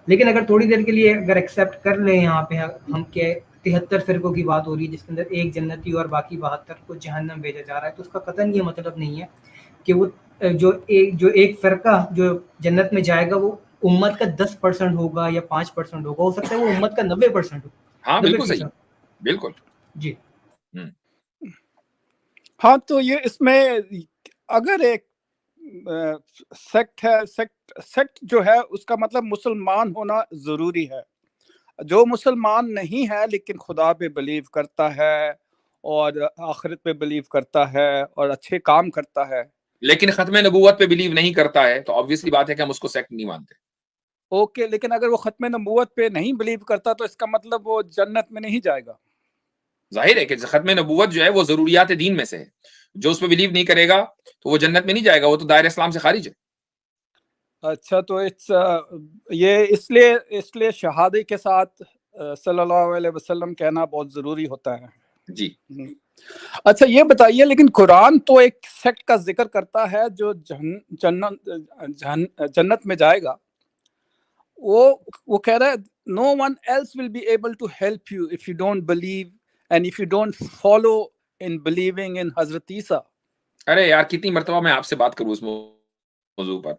लेकिन अगर थोड़ी देर के लिए अगर एक्सेप्ट कर लें यहाँ पे हम कि 73 फिरकों की बात हो रही है जिसके अंदर एक जन्नती और बाकी 72 को जहन्नम भेजा जा रहा है, तो उसका कतई ये मतलब नहीं है कि वो जो एक फिरका जो जन्नत में जाएगा वो उम्मत का 10% होगा या 5% होगा, हो सकता है वो उम्मत का 90% हो। हाँ बिल्कुल सही, बिल्कुल जी। हाँ, तो ये इसमें अगर एक सेक्ट है, सेक्ट जो है उसका मतलब मुसलमान होना जरूरी है। जो मुसलमान नहीं है लेकिन खुदा पे बिलीव करता है और आखिरत पे बिलीव करता है और अच्छे काम करता है, लेकिन खत्म नबूवत पे बिलीव नहीं करता है, तो ऑब्वियसली बात है कि हम उसको सेक्ट नहीं मानते। ओके, लेकिन अगर वो खत्म नबूवत पे नहीं बिलीव करता तो इसका मतलब वो जन्नत में नहीं जाएगा। जाहिर है कि खत्म नबूवत जो है वो जरूरियात दीन में से है, जो उस पर बिलीव नहीं करेगा तो वो जन्नत में नहीं जाएगा, वो तो दायरे इस्लाम से खारिज है। अच्छा, तो ये इसलिए शहादे के साथ सल्लल्लाहु अलैहि वसल्लम कहना बहुत जरूरी होता है। जी। अच्छा, ये बताइए, लेकिन कुरान तो एक सेक्ट का जिक्र करता है जो जन्नत में जाएगा। वो कह रहा है no one else will be able to help you if you don't believe and if you don't follow in believing in हजरत ईसा। अरे यार, कितनी मर्तबा मैं आपसे बात करूं इस मौजू पर,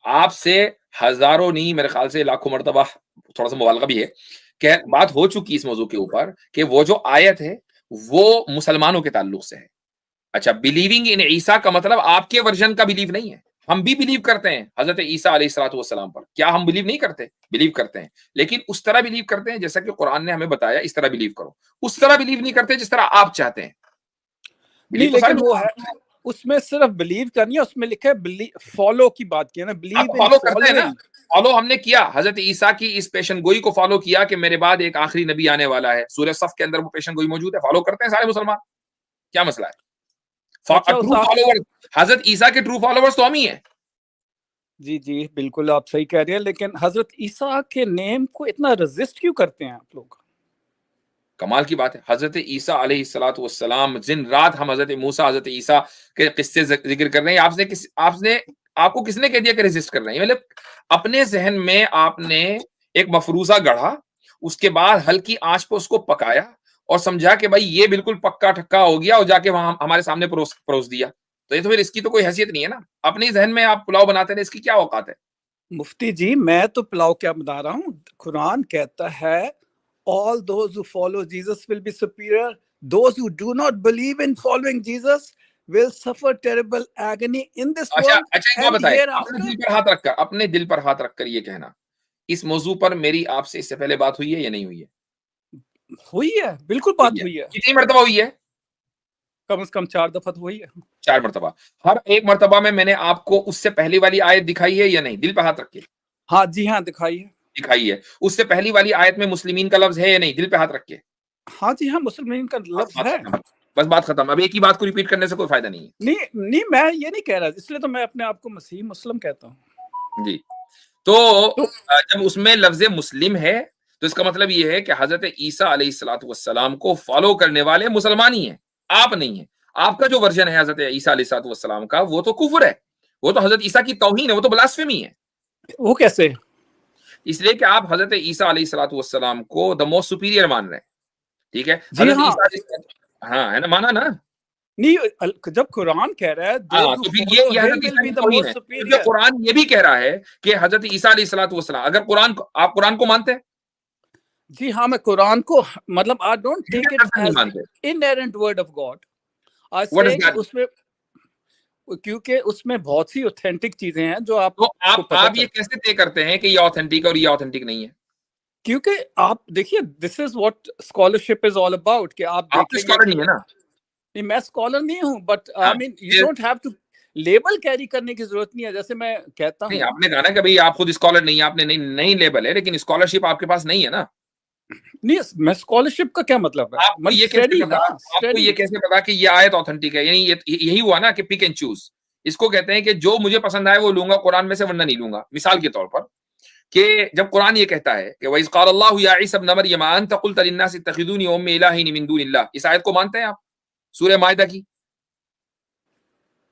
आपसे हजारों नहीं, मेरे ख्याल से लाखों मर्तबा, थोड़ा सा मुबालगा भी है, कि बात हो चुकी इस मौजू के ऊपर कि वो जो आयत है वो मुसलमानों के ताल्लुक से है। अच्छा, बिलीविंग इन ईसा का मतलब आपके वर्जन का बिलीव नहीं है। हम भी बिलीव करते हैं हजरत ईसा अलैहिस्सलातु वस्सलाम पर, क्या हम बिलीव नहीं करते? बिलीव करते हैं, लेकिन उस तरह बिलीव करते हैं जैसा कि कुरान ने हमें बताया इस तरह बिलीव करो। उस तरह बिलीव नहीं करते जिस तरह आप चाहते हैं। नहीं, लेकिन वो है उसमें सिर्फ बिलीव करनी है, उसमें लिखा है फॉलो की बात की है ना, बिलीव फॉलो करते हैं ना। फॉलो हमने किया, हजरत ईसा की इस पेशन गोई को फॉलो किया कि मेरे बाद एक आखिरी नबी आने वाला है। सूरह सफ के अंदर वो पेशन गोई मौजूद है, फॉलो करते हैं सारे मुसलमान। क्या मसला है? ट्रू फॉलोवर्स, हजरत ईसा के ट्रू फॉलोवर्स तो हम ही हैं। जी जी, बिल्कुल आप सही कह रहे हैं, लेकिन हजरत ईसा के नेम को इतना रेजिस्ट क्यों करते हैं आप लोग? कमाल की बात है, हजरत ईसा अलैहिस्सलातु वस्सलाम, दिन रात हम हजरत मूसा, हजरत ईसा के किस्से जिक्र कर रहे हैं। आपको किसने कह दिया कि रेजिस्ट कर रहे हैं? मतलब अपने जहन में आपने एक मफरूजा गढ़ा, उसके बाद हल्की आंच पर उसको पकाया और समझा कि भाई ये बिल्कुल पक्का ठक्का हो गया, और जाके वहां हमारे सामने परोस दिया। तो ये तो फिर इसकी तो कोई हैसियत नहीं है ना। अपने जहन में आप पुलाव बनाते हैं, इसकी क्या औकात है? मुफ्ती जी, मैं तो पुलाव क्या बना रहा हूँ? कुरान कहता है all those who follow Jesus will be superior, those who do not believe in following Jesus will suffer terrible agony in this world and hereafter। अपने दिल पर हाथ रखकर ये कहना, इस मौजू पर मेरी आपसे इससे पहले बात हुई है या नहीं हुई है? हुई है, बिल्कुल बात हुई है। कितनी मर्तबा हुई है? कम से कम 4 दफा तो हुई है। 4 मर्तबा। हर एक मर्तबा में मैंने आपको उससे पहली वाली आयत दिखाई है या नहीं? दिल पर हाथ रख के। हाँ जी, हाँ दिखाई है। उससे पहली वाली आयत में मुस्लिमीन का लफ्ज है या नहीं? दिल पे हाथ रख के। हाँ जी, हाँ मुस्लिमीन का लफ्ज है। बस बात खत्म। अब एक ही बात को रिपीट करने से कोई फायदा नहीं है। नहीं, मैं ये नहीं कह रहा, इसलिए तो मैं अपने आप को मसीह मुस्लिम कहता हूँ जी। तो जब उसमें लफ्ज मुस्लिम है तो इसका मतलब ये है कि हजरत ईसा अलैहिस्सलातु वस्सलाम को फॉलो करने वाले मुसलमान ही हैं, आप नहीं है। आपका जो वर्जन है हजरत ईसा अलैहिस्सलातु वस्सलाम का, वो तो कुफ्र है, वो तो हजरत ईसा की तौहीन है, वो तो ब्लास्फेमी है। वो कैसे? इसलिए कि आप हजरत ईसा अलैहिस्सलातु वस्सलाम को द मोस्ट सुपीरियर मान रहे हैं। ठीक है, हाँ है ना, माना ना? नहीं, जब कुरान कह रहा है तो फिर ये कुरान ये भी कह रहा है कि हजरत ईसा अलैहिस्सलातु वस्सलाम, अगर आप कुरान को मानते हैं? जी हाँ, मैं कुरान को मतलब I don't take it as inherent word of God. I say उसमें, क्योंकि उसमें बहुत सी ऑथेंटिक चीजें हैं जो आप ये कैसे तय करते हैं कि ये ऑथेंटिक और ये ऑथेंटिक नहीं है? क्योंकि आप देखिए, this is what scholarship is all about, कि आप स्कॉलर नहीं है ना? नहीं, मैं स्कॉलर नहीं हूँ, but I mean you don't have to label carry करने की जरूरत नहीं है। जैसे मैं कहता हूँ, आपने कहा ना कि भाई आप खुद स्कॉलर नहीं है, आपने नहीं लेबल है, लेकिन स्कॉलरशिप आपके पास नहीं है ना। नहीं, मैं स्कॉलरशिप का क्या मतलब है? आपको ये कैसे पता कि ये आयत ऑथेंटिक है? यानी यही हुआ ना कि पिक एंड चूज। इसको कहते हैं कि जो मुझे पसंद आए वो लूंगा कुरान में से, वरना नहीं लूंगा। मिसाल के तौर पर कि जब कुरान ये कहता है कि वइज़ क़ाल अल्लाहु या ईसा इब्न मरियम अंत क़ुल्त लिन्नास इत्तखिज़ूनी व उम्मी इलाहैन मिन दूनिल्लाह, इस आयत को मानते हैं आप? सूरह माइदा की।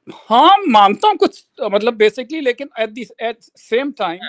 हाँ, मानता हूँ कुछ, मतलब बेसिकली, लेकिन एट सेम टाइम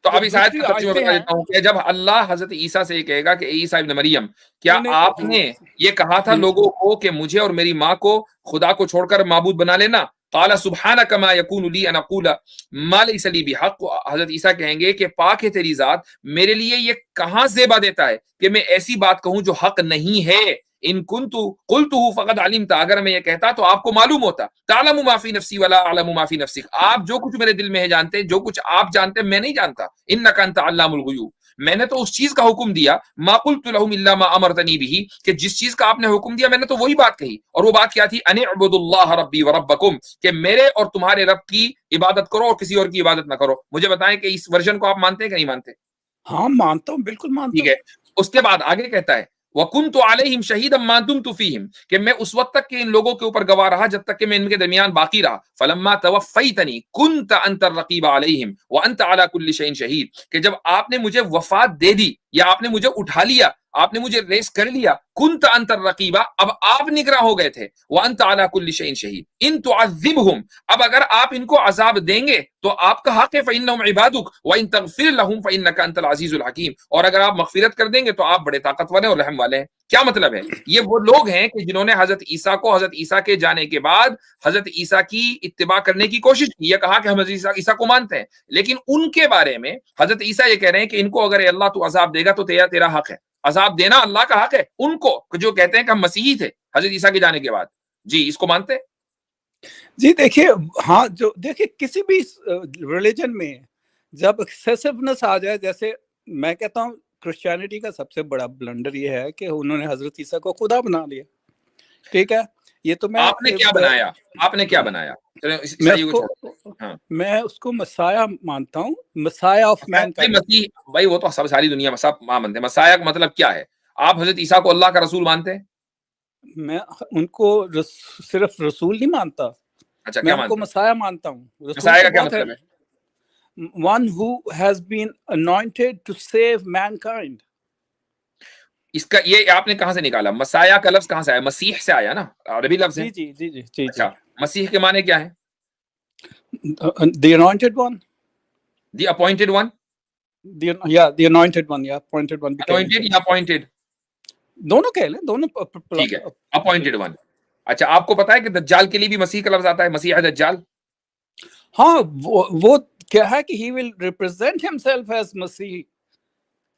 तो अब इस आयत दूसरी का तर्जुमा आयतें बता हैं, देता हूं कि जब अल्लाह हजरत ईसा से ये कहेगा कि ईसा इब्न मरियम, क्या नहीं, आपने ये कहा था लोगों को कि मुझे और मेरी माँ को खुदा को छोड़कर माबूद बना लेना? काला सुब्हानक मा यकूनु ली अन अक़ूला मा लैसा ली बिहक़। हजरत ईसा कहेंगे कि पाक है तेरी जात, मेरे लिए ये कहां ज़ेबा देता है कि मैं ऐसी बात कहूं जो हक नहीं है। इन कुन्तु क़ुल्तुहु फ़क़द अलिमता, अगर मैं ये कहता तो आपको मालूम होता। तालमु मा फ़ी नफ़्सी वला अअलमु मा फ़ी नफ़्सिक, आप जो कुछ मेरे दिल में है जानते हैं, जो कुछ आप जानते हैं मैं नहीं जानता। इन्नका अंत अल्लामुल गुयूब, मैंने तो उस चीज का हुक्म दिया, मा कुल्तु लहुम इल्ला मा अमरतनी बिही, कि जिस चीज का आपने हुक्म दिया मैंने तो वही बात कही। और वो बात क्या थी? अन इअ्बुदुल्लाह रब्बी व रब्बकुम, कि मेरे और तुम्हारे रब की इबादत करो और किसी और की इबादत ना करो। मुझे बताएं कि इस वर्जन को आप मानते हैं कि नहीं मानते? हाँ मानता हूँ, बिल्कुल मानता ठीक हूँ। है, उसके बाद आगे कहता है वकुन्तु अलैहिम शहीदम मा दुम्तु फीहिम, कि मैं उस वक्त तक के इन लोगों के ऊपर गवाह रहा जब तक कि मैं इनके दरमियान बाकी रहा। फलम्मा तवफ़्फ़ैतनी कुन्त अंत रक़ीब अलैहिम व अंत अला कुल्लि शैइन शहीद, कि जब आपने मुझे वफात दे दी या आपने मुझे उठा लिया, आपने मुझे रेस कर लिया, कुन्त अंत रक़ीबा, अब आप निगरां हो गए थे, व अंत अला कुल्लि शैइन शहीद। इन तुअज़्ज़िबहुम, अब अगर आप इनको अजाब देंगे तो आपका हक है, फ़इन्नहुम इबादुक व इन तग़फ़िर लहुम फ़इन्नका अंतल अज़ीज़ुल हकीम, और अगर आप मग़फ़िरत कर देंगे तो आप बड़े ताकतवर हैं और रहम वाले हैं। क्या मतलब है? ये वो लोग हैं कि जिन्होंने हजरत ईसा को हजरत ईसा के जाने के बाद हजरत ईसा की इत्तिबा करने की कोशिश की, ये कहा कि हम हजरत ईसा को मानते हैं, लेकिन उनके बारे में हजरत ईसा ये कह रहे हैं कि इनको अगर अल्लाह तू अजाब देगा तो तेरा हक है, अजाब देना अल्लाह का हक है। उनको जो कहते हैं कि हम मसीही थे हजरत ईसा के जाने के बाद, जी इसको मानते हैं? जी देखिए, हाँ, जो देखिए किसी भी रिलीजन में जब एक्सेसिवनेस आ जाए, जैसे मैं कहता हूँ क्रिश्चियनिटी का सबसे बड़ा ब्लंडर ये है कि उन्होंने हजरत ईसा को खुदा बना लिया। ठीक है, ये तो मैं आपने क्या बनाया? आपने क्या बनाया? चलो ईसाइयों को छोड़ो। हाँ, मैं उसको मसाया मानता हूँ, मसाया ऑफ भाई मैनकाइंड। मसीह, भाई वो तो सब सारी दुनिया में सब मानते हैं। मसाया का मतलब क्या है? आप हजरत ईसा को अल्लाह का रसूल मानते हैं? मैं उनको सिर्फ रसूल नहीं मानता, अच्छा, मैं क्या उनको मानते हैं? मसाया मानता हूँ। रसूल मसाया तो का क्या बहुत है, मतलब है? one who has been anointed to save mankind। इसका ये आपने कहां से निकाला? मसाया का लफ्ज कहां से आया? मसीह से आया ना, अरबी लफ्ज है। जी जी जी जी जी अच्छा, मसीह के माने क्या है? the anointed one, the appointed one, the anointed one, yeah, appointed one भी कह अपॉइंटेड लीजिए, या अपॉइंटेड? दोनों कह लें, दोनों ठीक है, अपॉइंटेड वन। अच्छा, आपको पता है कि दज्जाल के लिए भी मसीह का लफ्ज आता है, मसीह दज्जाल? हाँ, वो क्या है कि he will represent himself as मसीह।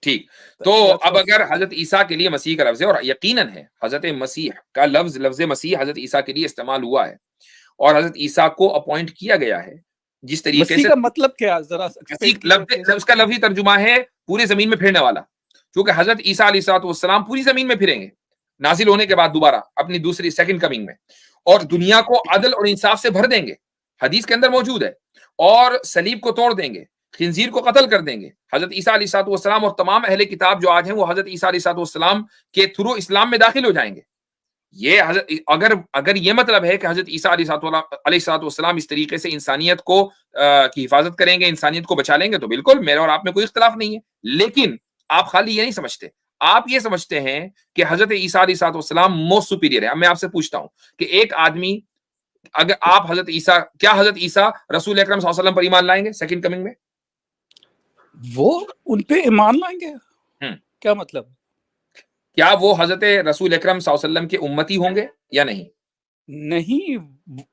ठीक, तो अब अगर हजरत ईसा के लिए मसीह का लफ्ज है, और यकीनन है हजरत मसीह का लफ्ज मसीह हजरत ईसा के लिए इस्तेमाल हुआ है, और हजरत ईसा को अपॉइंट किया गया है, जिस तरीके मसीह से का मतलब क्या है, जरा एक्सप्लेन कीजिए। उसका लफ्जी तर्जुमा है पूरी जमीन में फिरने वाला, क्योंकि हजरत ईसा अलैहिस्सलाम पूरी जमीन में फिरेंगे नाजिल होने के बाद दोबारा अपनी दूसरी सेकंड कमिंग में, और दुनिया को अदल और इंसाफ से भर देंगे, हदीस के अंदर मौजूद है, और सलीब को तोड़ देंगे, खिंजीर को कत्ल कर देंगे। हजरत ईसा अलैहिस्सलाम और तमाम अहले किताब जो आज हैं वो हजरत ईसा अलैहिस्सलाम के थ्रू इस्लाम में दाखिल हो जाएंगे। ये अगर अगर ये मतलब है कि हजरत ईसा अलैहिस्सलाम इस तरीके से इंसानियत को की हिफाजत करेंगे, इंसानियत को बचा लेंगे, तो बिल्कुल मेरे और आप में कोई इख्तिलाफ नहीं है। लेकिन आप खाली ये नहीं समझते, आप ये समझते हैं कि हजरत ईसा अलैहिस्सलाम मोस्ट सुपीरियर है। अब मैं आपसे पूछता हूं कि एक आदमी, अगर आप क्या हजरत ईसा रसूल अकरम सल्लल्लाहु अलैहि वसल्लम पर ईमान लाएंगे सेकंड कमिंग में? वो उन पे ईमान लाएंगे, क्या मतलब? क्या वो हजरत रसूल अकरम सल्लल्लाहु अलैहि वसल्लम के उम्मती होंगे या नहीं? नहीं,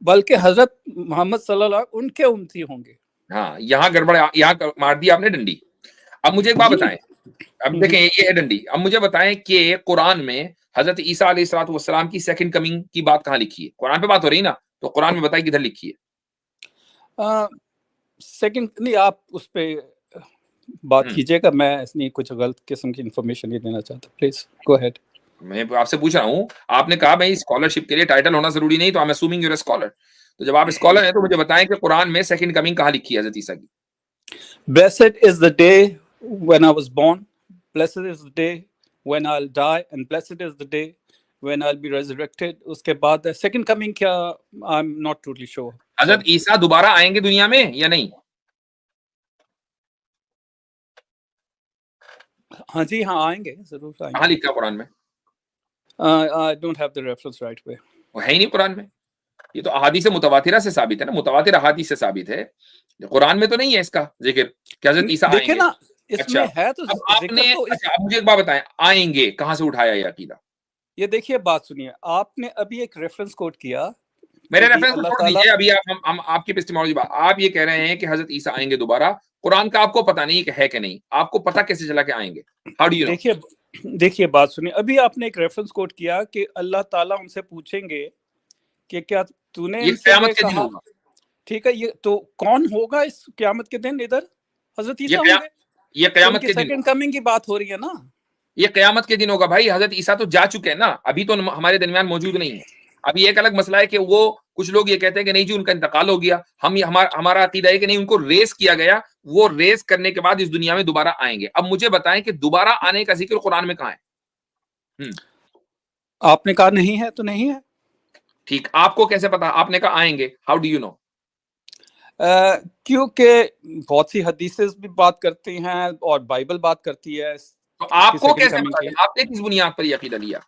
बल्कि हजरत मोहम्मद सल्लल्लाहु उनके उम्मती होंगे। हाँ, यहाँ गड़बड़, यहाँ मार दी आपने डंडी। अब मुझे एक बात बताएं, अब देखें ये है डंडी। अब मुझे बताएं कि कुरान में हजरत ईसा अलैहिस्सलाम की सेकंड कमिंग की बात कहाँ लिखी है? कुरान पे बात हो रही ना, तो कुरान में बताइए किधर लिखी है? सेकंड नहीं, आप उस पे बात कीजिएगा, मैं नहीं कुछ गलत किस्म की इंफॉर्मेशन नहीं देना चाहता, प्लीज गो अहेड। मैं आपसे पूछ रहा हूँ, आपने कहा भाई स्कॉलरशिप के लिए टाइटल होना जरूरी नहीं, तो I am assuming you are a scholar, तो जब आप स्कॉलर हैं तो मुझे बताएं कि कुरान में सेकंड कमिंग कहाँ लिखी है हजरत ईसा की? Blessed is the day when I was born, blessed is the day when I'll die, and blessed is the day when I'll be resurrected. उसके बाद सेकंड कमिंग क्या, I'm not totally sure. Hazrat Isa दोबारा आएंगे दुनिया में या नहीं? हाँ जी, हाँ आएंगे, जरूर आएंगे। कहाँ लिखा कुरान में? I don't have the reference right way. वो है ही नहीं कुरान में। ये तो अहादीस मुतवातिरा से साबित है ना, मुतवातिर अहादीस से साबित है, कुरान में तो नहीं है इसका जिक्र कि हजरत ईसा देखिए आएंगे। ना, इसमें अच्छा, है तो अब आपने जिक्र तो इस, अच्छा अब मुझे एक बात बताएं, आएंगे कहां से उठाया ये अकीदा? ये देखिए बात सुनिए, आपने अभी एक रेफरेंस कोट किया, मेरे कि रेफरेंस को अल्लाह छोड़ ताला, दीजिए, अभी हम आपकी एपिस्टेमोलॉजी बात, आप ये कह रहे हैं कि हजरत ईसा आएंगे दोबारा, कुरान का आपको पता नहीं कि है कि नहीं, आपको पता कैसे चला कि आएंगे? How do you know? देखिए बात सुनिए, अभी आपने एक रेफरेंस कोट किया कि अल्लाह ताला उनसे पूछेंगे कि क्या तूने ये इनसे क़यामत ये के दिन कहा? होगा। ठीक है, ये तो कौन होगा इस क़यामत के दिन? इधर हजरत ईसा होंगे, ये तो क़यामत उनकी के दिन सेकंड कमिंग की बात हो रही है ना। ये क़यामत के दिन होगा भाई। हजरत ईसा तो जा चुके हैं ना, अभी तो हमारे दरमियान मौजूद नहीं है। अभी एक अलग मसला है कि वो कुछ लोग ये कहते हैं कि नहीं जी उनका इंतकाल हो गया, हम हमारा अकीदा है कि नहीं, उनको रेस किया गया, वो रेस करने के बाद इस दुनिया में दोबारा आएंगे। अब मुझे बताएं कि दोबारा आने का जिक्र कुरान में कहां है? आपने कहा नहीं है तो नहीं है। ठीक, आपको कैसे पता? आपने कहा आएंगे, हाउ डू यू नो? क्योंकि बहुत सी हदीसेस भी बात करती हैं और बाइबल बात करती है। तो आपको कैसे पता? आपने किस बुनियाद पर यह अकीदा लिया?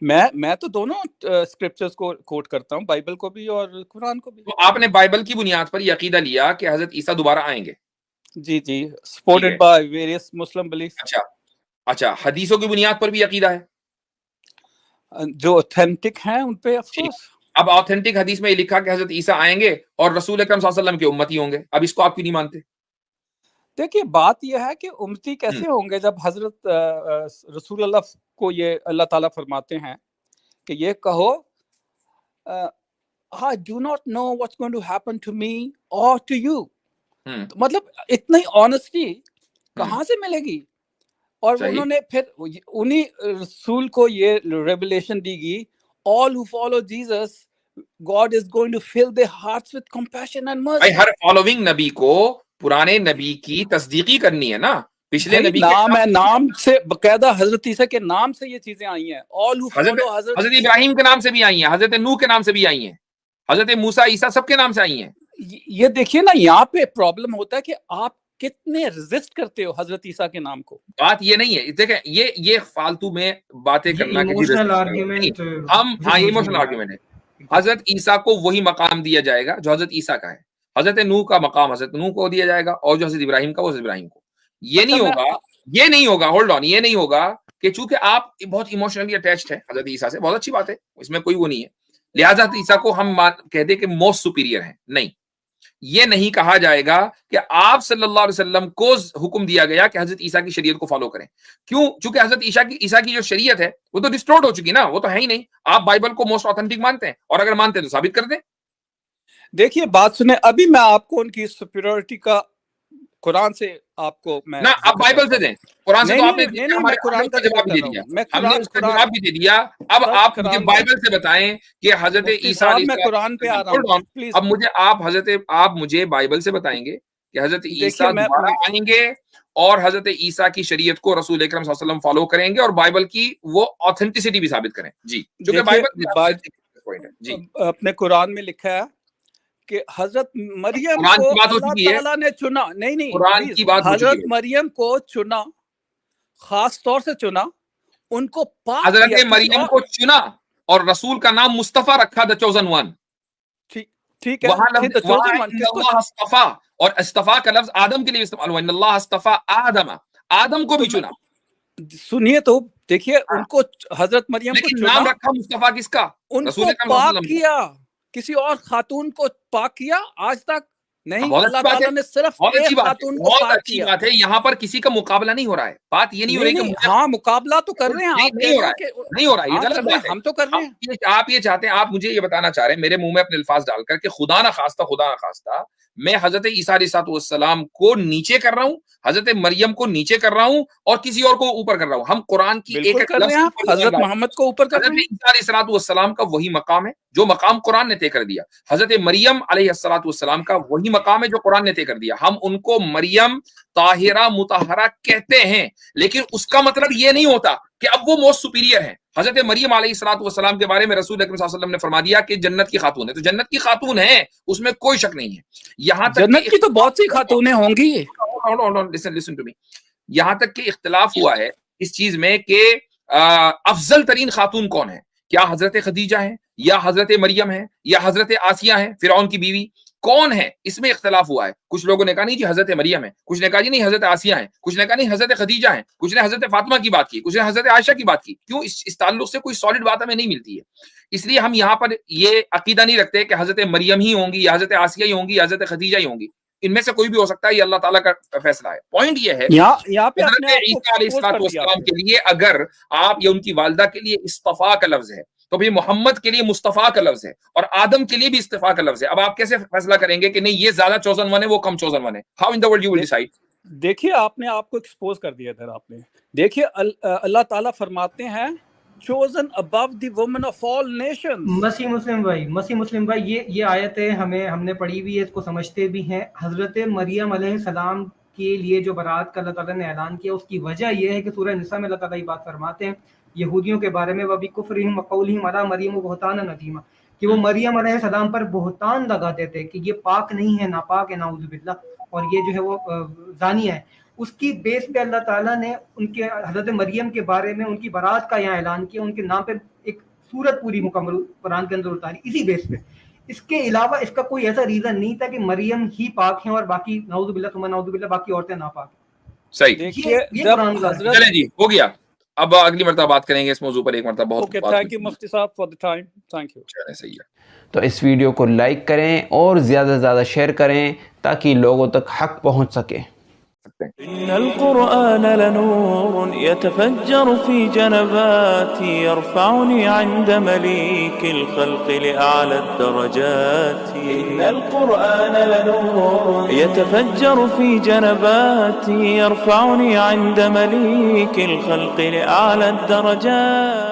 मैं तो दोनों स्क्रिप्चर्स को कोट करता हूं, बाइबल को भी और कुरान को भी। तो आपने बाइबल की बुनियाद पर यह अकीदा लिया कि हजरत ईसा दोबारा आएंगे? जी जी, supported by various Muslim belief. अच्छा, हदीसों की बुनियाद पर भी अकीदा है जो ऑथेंटिक हैं उन पे ऑफ कोर्स। अब ऑथेंटिक हदीस में ये लिखा कि हजरत ईसा आएंगे और रसूल अकरम सल्लल्लाहु अलैहि वसल्लम के उम्मती होंगे, अब इसको आप क्यों नहीं मानते? देखिए बात यह है कि उम्मती कैसे होंगे जब हजरत रसूल अल्लाह को ये अल्लाह ताला फरमाते हैं कि ये कहो, I do not know what's going to happen to me और टू यू। तो मतलब इतनी ऑनेस्टी कहाँ से मिलेगी? और उन्होंने फिर उन्हीं रसूल को ये रेवलेशन दी गई, all who follow Jesus God is going to fill their hearts with compassion and mercy. हर फॉलोइंग नबी को पुराने नबी की तस्दीकी करनी है ना, पिछले नबी नाम है, नाम से बकायदा हजरत ईसा के नाम से ये चीजें आई हैं। ऑल हु फॉलो हजरत इब्राहिम के नाम से भी आई हैं, हजरत नूह के नाम से भी आई हैं, हजरत मूसा ईसा सबके नाम से आई हैं। ये देखिए ना, यहाँ पे प्रॉब्लम होता है कि आप कितने रेजिस्ट करते हो हजरत ईसा के नाम को। बात ये नहीं है, देखें ये फालतू में बातें करना, इमोशनल आर्गुमेंट, हम हाँ इमोशनल आर्गुमेंट है। हजरत ईसा को वही मकाम दिया जाएगा जो हजरत ईसा का है, हजरत नूह का मकाम हजरत नूह को दिया जाएगा, और जो हजरत इब्राहिम का वो हजरत इब्राहिम को। ये नहीं होगा, होल्ड ऑन, ये नहीं होगा कि चूंकि आप बहुत इमोशनली अटैच्ड है हजरत ईसा से, बहुत अच्छी बात है, इसमें कोई वो नहीं है, लिहाजा हजरत ईसा को हम कह दे कि मोस्ट सुपीरियर है। नहीं, ये नहीं कहा जाएगा कि आप सल्लल्लाहु अलैहि वसल्लम को हुक्म दिया गया कि हजरत ईसा की शरीयत को फॉलो करें। क्यों? चूंकि हजरत ईसा की जो शरीयत है वो तो डिस्टोर्ट हो चुकी ना, वो तो है ही नहीं। आप बाइबल को मोस्ट ऑथेंटिक मानते हैं, और अगर मानते हैं तो साबित कर दें। देखिए बात सुने, अभी मैं आपको उनकी सुपीरियरिटी का कुरान से आपको मैं ना, आप बाइबल से दें, कुरान से तो आपने हमारे कुरान का जवाब भी दे दिया, हमने उसका जवाब भी दे दिया। अब आप मुझे बाइबल से बताएं कि हजरत ईसा, मैं कुरान पे आ रहा हूं प्लीज। अब मुझे आप मुझे बाइबल से बताएंगे कि हजरत ईसा दोबारा आएंगे और हजरत ईसा की शरीयत को रसूल अकरम सल्लल्लाहु अलैहि वसल्लम फॉलो करेंगे, और बाइबल की वो ऑथेंटिसिटी भी साबित करें। जी, जो बाइबल जी अपने कुरान में लिखा है कि हजरत मरियम को अल्लाह ताला ने चुना। नहीं, कुरान की बात हजरत मरियम को चुना, खास तौर से चुना, उनको पाक किया। हजरत मरियम को चुना और रसूल का नाम मुस्तफा रखा, द चोजन वन। ठीक है, इस्तफा, और इस्तफा का लफ्ज आदम के लिए इस्तेमाल हुआ, इन्नल्लाह इस्तफा आदम को भी चुना। सुनिए तो देखिए, उनको हजरत मरियम को चुना, नाम रखा मुस्तफा किसका? उनको पाक किया, किसी और खातून को पाक किया आज तक नहीं। अल्लाह ताला ने सिर्फ एक खातून को पाक किया। बात है, यहाँ पर किसी का मुकाबला नहीं हो रहा है। बात ये नहीं हो रही कि हाँ मुकाबला तो कर रहे हैं, नहीं हो रहा है, ये गलत बात है। हम तो कर रहे हैं। आप ये चाहते हैं, आप मुझे ये बताना चाह रहे हैं मेरे मुंह में अपने अल्फाज डालकर कि खुदा ना खास्ता मैं हजरत ईसा अलैहिस्सलाम को नीचे कर रहा हूँ, हजरत मरियम को नीचे कर रहा हूँ, और किसी और को ऊपर कर रहा हूँ। हम कुरान की एक हजरत मोहम्मद को ऊपर कर रहे हैं। ईसा अलैहिस्सलाम का वही मकाम है जो मकाम कुरान ने तय कर दिया। हजरत मरियम अलैहिस्सलाम का वही मकाम है जो कुरान ने तय कर दिया। हम उनको मरियम ताहिरा मुतहरा कहते हैं, लेकिन उसका मतलब ये नहीं होता कि अब वो मोस्ट सुपीरियर है। हजरत मरियम अलैहिस्सलाम के बारे में रसूल अकरम सल्लल्लाहु अलैहि वसल्लम ने फरमा दिया कि जन्नत की खातून है, तो जन्नत की खातून है, उसमें कोई शक नहीं है। यहाँ तक जन्नत की तो बहुत सी खातूनें होंगी। लिसन टू मी, यहाँ तक कि इख्तिलाफ हुआ है इस चीज में कि अफजल तरीन खातून कौन है। क्या हजरत खदीजा है या हजरत मरियम है या हजरत आसिया है फिरौन की बीवी? कौन है, इसमें इख्तलाफ हुआ है। कुछ लोगों ने कहा नहीं जी हजरत मरियम है, कुछ ने कहा जी नहीं हजरत आसिया है, कुछ ने कहा नहीं हजरत खदीजा है, कुछ ने हजरत फातिमा की बात की, कुछ ने हजरत आयशा की बात की। क्यों? इस ताल्लुक से कोई सॉलिड बात हमें नहीं मिलती है। इसलिए हम यहाँ पर ये अकीदा नहीं रखते कि हजरत मरियम ही होंगी या हजरत आसिया ही होंगी या हजरत खदीजा ही होंगी। इनमें से कोई भी हो सकता है, ये अल्लाह ताला का फैसला है। पॉइंट ये है यहाँ पे अपने हजरत आप को ईसा अलैहिस्सलाम के लिए अगर आप या उनकी वालिदा के लिए इस्तफा का लफ्ज है, तो भाई मोहम्मद के लिए मुस्तफा का लफ्ज है और आदम के लिए भी इस्तफा का लफ्ज है। अब आप कैसे फैसला करेंगे कि नहीं ये ज्यादा चोजन वन है वो कम चोजन वन है? How in the world you will decide? देखिए आपने आपको एक्सपोज कर दिया इधर आपने। देखिए अल्लाह ताला फरमाते हैं chosen above the women of all nations। मसीह मुस्लिम भाई ये आयतें हमने पढ़ी हुई है, इसको समझते भी हैं। हजरत मरियम अलैहिस्सलाम के लिए जो बरात का अल्लाह ताला ने ऐलान किया, उसकी वजह यह है कि सूरह निसा में अल्लाह ताला ये बात फरमाते हैं यहूदियों के बारे में, वबी कुफ्रिहिम व कौलिहिम अला मरियम बुहतानन अज़ीमा, कि वो मरियम अलैहिस्सलाम पर बुहतान लगाते थे कि ये पाक नहीं है, नापाक है, नाउज़ु बिल्लाह, और ये जो है वो जानी है। उसकी बेस पे अल्लाह ताला ने उनके हज़रत मरियम के बारे में उनकी बारात का यहाँ ऐलान किया, उनके नाम पे एक सूरत पूरी मुकम्मल कुरान के अंदर उतारी इसी बेस पे। इसके अलावा इसका कोई ऐसा रीजन नहीं था कि मरियम ही पाक हैं और बाकी नाउज़ु बिल्लाह बाकी औरतें नापाक हैं। सही। देखिए चलें जी, हो गया। अब अगली मरतबा बात करेंगे इस मौजू पर एक मरतबा। बहुत थैंक यू मुफ्ती साहब for the time. Thank you. चलें, सही है। तो इस वीडियो को लाइक करें और ज़्यादा से ज़्यादा शेयर करें ताकि लोगों तक हक पहुंच सके। इन्नल कुरआन लनूर यतफज्जर फी जनबाती यरफउनी इंद मलीकिल खल्क़ि लिअअला दरजाती। इन्नल कुरआन लनूर यतफज्जर फी जनबाती यरफउनी इंद मलीकिल खल्क़ि लिअअला दरजाती।